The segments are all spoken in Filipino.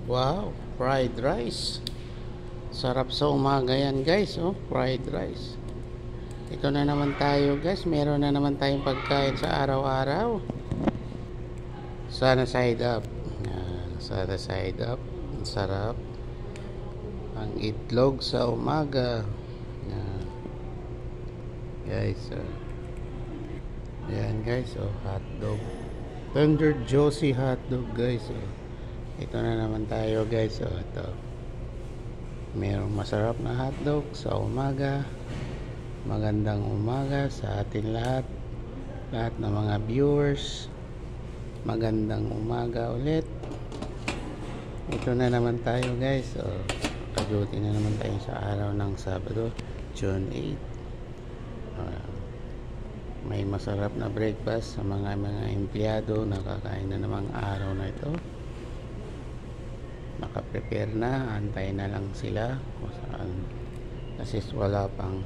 Wow, fried rice. Sarap sa umaga yan guys, oh, fried rice. Ito na naman tayo guys, meron na naman tayong pagkain sa araw-araw. Sana side up. Sana side up. Ang sarap. Ang itlog sa umaga. Yan. Guys, yan guys, oh, hotdog. Tender juicy hotdog guys, oh. Ito na naman tayo guys, oh, ito. Merong masarap na hotdog sa umaga. Magandang umaga sa atin lahat. Lahat ng mga viewers. Magandang umaga ulit. Ito na naman tayo guys, oh. Kaduti na naman tayo sa araw ng Sabado, June 8. May masarap na breakfast sa mga empleyado. Nakakain na namang araw na ito. Nakaprepare na, antay na lang sila kung saan, kasi wala pang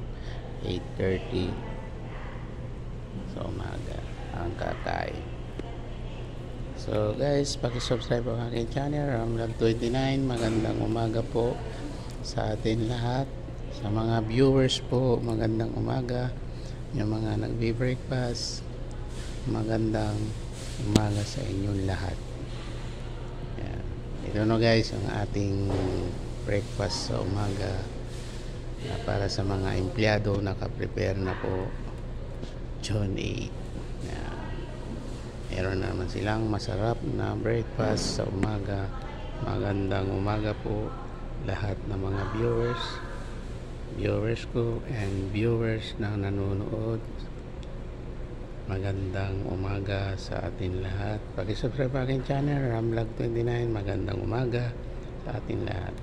8:30 sa umaga ang kakain. So guys, paki-subscribe ang aking channel, Ramvlog29. Magandang umaga po sa atin lahat. Sa mga viewers po, magandang umaga. Yung mga nagbe-breakfast, magandang umaga sa inyong lahat. Yan. Ito na guys ang ating breakfast sa umaga na para sa mga empleyado. Naka-prepare na po June 8. Yan. Meron naman silang masarap na breakfast sa umaga. Magandang umaga po lahat ng mga viewers ko and viewers na nanonood. Magandang umaga sa atin lahat. Paki-subscribe sa aking channel, Ramvlog29. Magandang umaga sa atin lahat.